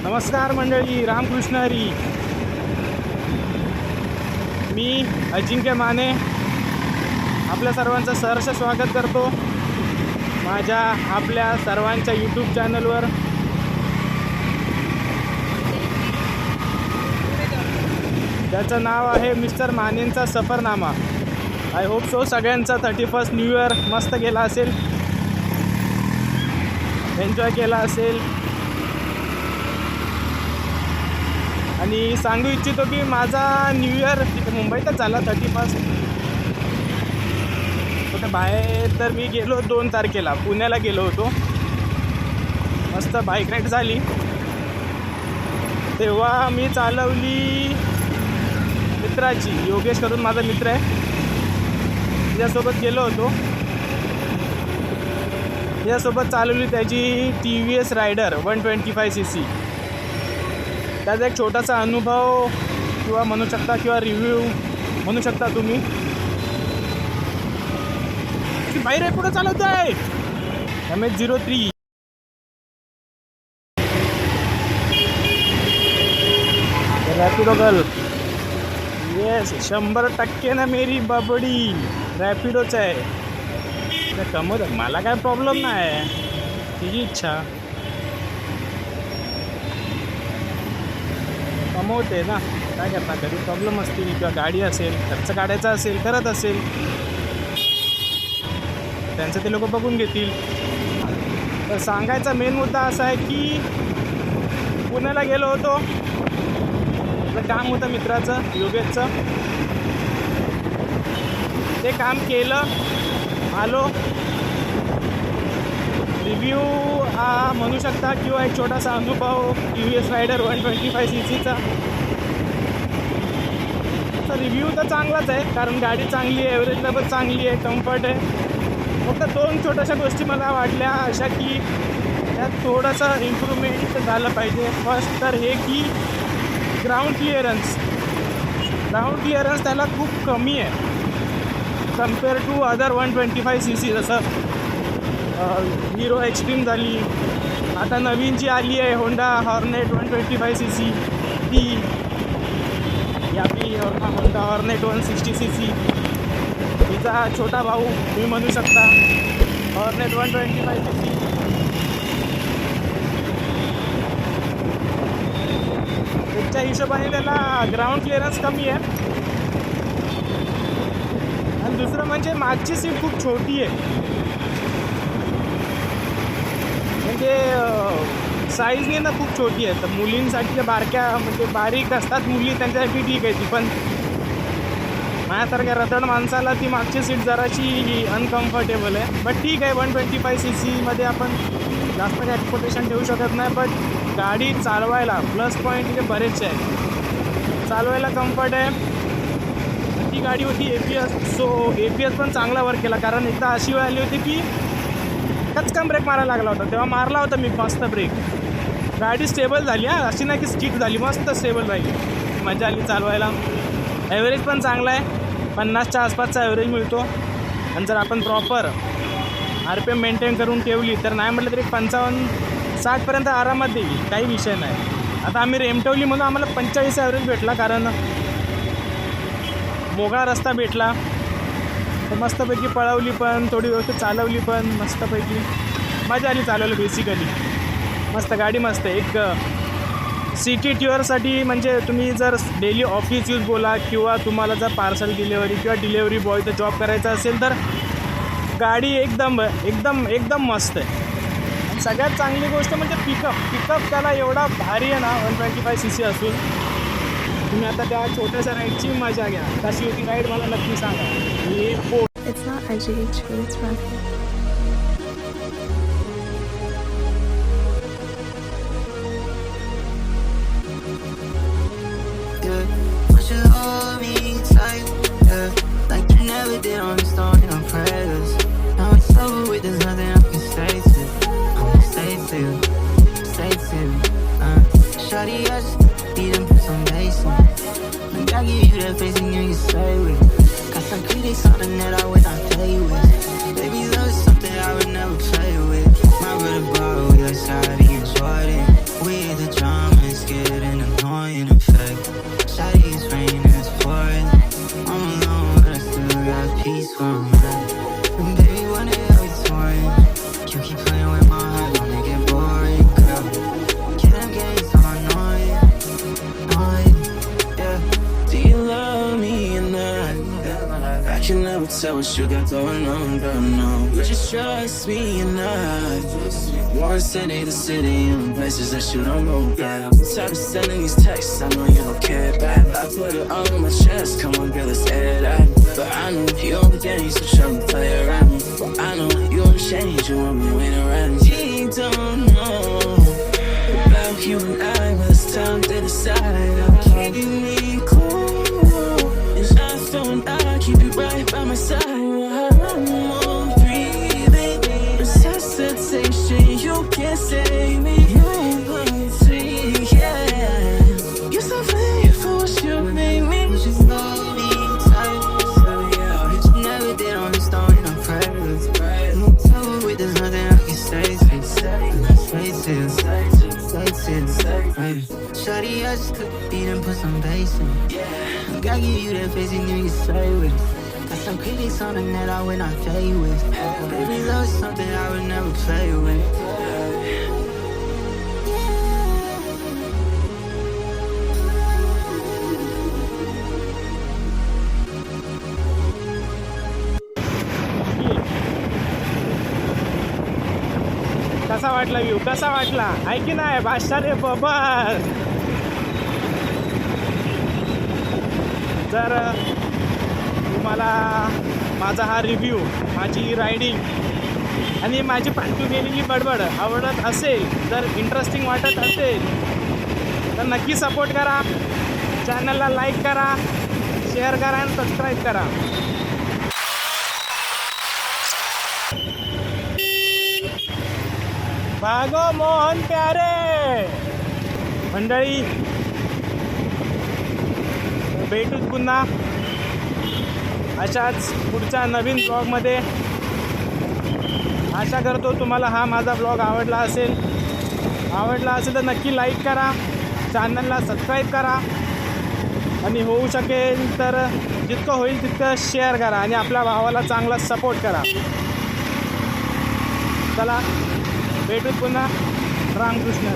नमस्कार मंडळी, रामकृष्ण हरी. मी अजिंक्य माने आपल्या सर्वांचं सहर्ष स्वागत करतो माझ्या आपल्या सर्वांच्या यूट्यूब चॅनलवर. त्याचं नाव आहे मिस्टर मानेंचा सफरनामा. आय होप सो सगळ्यांचा 31st न्यू इयर मस्त गेला असेल, एन्जॉय केला असेल. आणि सांगू इच्छितो की माझा न्यू इयर तिथे मुंबईतच झाला 31st. कुठे बाहेर तर मी गेलो 2 तारखेला पुण्याला गेलो होतो. मस्त बाईक राईड झाली. तेव्हा मी चालवली मित्राची, योगेश करून माझा मित्र आहे, त्याच्यासोबत गेलो होतो. त्याच्यासोबत चालवली त्याची TVS रायडर 125cc. त्याचा एक छोटासा अनुभव किंवा म्हणू शकता किंवा रिव्ह्यू म्हणू शकता तुम्ही. बाहेर आहे, कुठं चालवत आहे MH03. रॅपिडो गर्ल. येस, 100% ना मेरी बबडी रॅपिडोच आहे. तर कमवत, मला काय प्रॉब्लेम नाही, तिची इच्छा. कमवते ना, काय करता, कधी प्रॉब्लेम असतील किंवा गाडी असेल, खर्च काढायचा असेल, करत असेल, त्यांचं ते लोक बघून घेतील. तर सांगायचा मेन मुद्दा असा आहे की पुण्याला गेलो होतो. काम होतं मित्राचं, योगेशचं. ते काम केलं, आलो. रिव्ह्यू हा म्हणू शकता किंवा एक छोटासा अनुभव TVS रायडर 125cc. तर रिव्ह्यू तर चांगलाच आहे, कारण गाडी चांगली आहे, ॲव्हरेज लेवल चांगली आहे, कम्फर्ट आहे. फक्त 2 छोट्याशा गोष्टी मला वाटल्या अशा की त्यात थोडंसं इम्प्रूव्हमेंट झालं पाहिजे. फर्स्ट तर हे की ग्राउंड क्लिअरन्स त्याला खूप कमी आहे कम्पेअर टू अदर 125cc. जसं हिरो एक्स्ट्रीम झाली, आता नवीन जी आली आहे होंडा हॉर्नेट 125cc, ती आपली होंडा हॉर्नेट 160cc. तिचा छोटा भाऊ तुम्ही म्हणू शकता हॉर्नेट 125cc. त्याच्या हिशोबाने त्याला ग्राउंड क्लिअरन्स कमी आहे. आणि दुसरं म्हणजे मागची सीट खूप छोटी आहे, म्हणजे साईजने ना खूप छोटी आहे. तर मुलींसाठी जे बारक्या म्हणजे बारीक असतात मुली, त्यांच्यासाठी ठीक आहे ती. पण माझ्यासारख्या रतड माणसाला ती मागची सीट जराशी अनकम्फर्टेबल आहे. बट ठीक आहे, 125cc आपण जास्त काही एक्सपेक्टेशन ठेवू शकत नाही. बट गाडी चालवायला प्लस पॉईंट म्हणजे बरेचसे आहेत. चालवायला कम्फर्ट आहे. ती गाडी होती APS, सो APS पण चांगला वर्क केला. कारण एकदा अशी वेळ आली होती की कचकन ब्रेक मारायला लागला होता, तेव्हा मारला होता मी मस्त ब्रेक. गाडी स्टेबल झाली, अशी नाही की स्किट झाली, मस्त स्टेबल राहिली, मजा आली चालवायला. ॲव्हरेज पण चांगला आहे, 50च्या आसपासचा ॲव्हरेज मिळतो. आणि जर आपण प्रॉपर RPM मेंटेन करून ठेवली तर नाही म्हटलं तरी 55-60पर्यंत आरामात देईल, काही विषय नाही. आता आम्ही रेमटवली म्हणून आम्हाला 45 ॲव्हरेज भेटला, कारण मोकळा रस्ता भेटला. तर मस्तपैकी पळवली पण, थोडी व्यवस्थित चालवली पण, मस्तपैकी मजा आली चालवलं. बेसिकली मस्त गाडी, मस्त एक सिटी टूरसाठी. म्हणजे तुम्ही जर डेली ऑफिस यूज बोला किंवा तुम्हाला जर पार्सल डिलेवरी किंवा डिलेवरी बॉयचा जॉब करायचा असेल तर गाडी एकदम मस्त आहे. आणि सगळ्यात चांगली गोष्ट म्हणजे पिकअप त्याला एवढा भारी आहे ना 125cc असून. तुम्ही आता त्या छोट्याशा राईडची मजा घ्या. कशी होती राईड मला नक्की सांगा. It's not edgy, it's rough. Like you never did on the stone and prayers. Now it's over with, there's nothing I can say to. I'm gonna stay to you. Shawty, I just need to put some bass on. Like I give you that face and you can stay with. Got some critics on the net I would not play with. I'm at. And baby, when it hurts, you keep playing with my heart, don't make it boring, girl. Killing games, I'm annoying, yeah. Do you love me or not? I can never tell what you got going on, girl, no. You just trust me or not. One city to city, in places that you don't go back. I'm tired of sending these texts, I know you don't care back. I put it on my chest, come on girl, let's air that. But I know you on the game, so try to play around me. But I know you won't change, you want me waiting around. You don't know about you and I, but it's time to decide. I'm keeping me cool, and I thought I'd keep you right by my side. I'm more breathing, resuscitation, you can't save me. You ain't playing sweet, yeah. You're so faithful, what you made me. But you know me tight, so yeah. But you never did on the stone in a prayers. No trouble with there's nothing I can say. Shawty, I just could beat and put some bass in. Yeah. Gotta give you that face and you can slay with it. Got some critics on the net I would not play with. Baby, love is something I would never play with. कसा वाटला view, कसा वाटला आहे की नाही बादशाह रे बबर. जर तुम्हाला माझा हा रिव्ह्यू, माझी रायडिंग आणि माझी पालटू गेलेली बडबड आवडत असेल, जर इंटरेस्टिंग वाटत असेल तर नक्की सपोर्ट करा. चॅनलला लाईक करा, शेअर करा आणि सबस्क्राईब करा. भागो मोहन प्यारे. मंडळी, भेटूच पुन्हा अशाच पुढच्या नवीन ब्लॉगमध्ये. आशा करतो तुम्हाला हा माझा ब्लॉग आवडला असेल तर नक्की लाईक करा, चॅनलला सबस्क्राईब करा आणि होऊ शकेल तर जितकं होईल तितकं शेअर करा आणि आपल्या भावाला चांगला सपोर्ट करा. चला भेटूच पुन्हा. रामकृष्ण.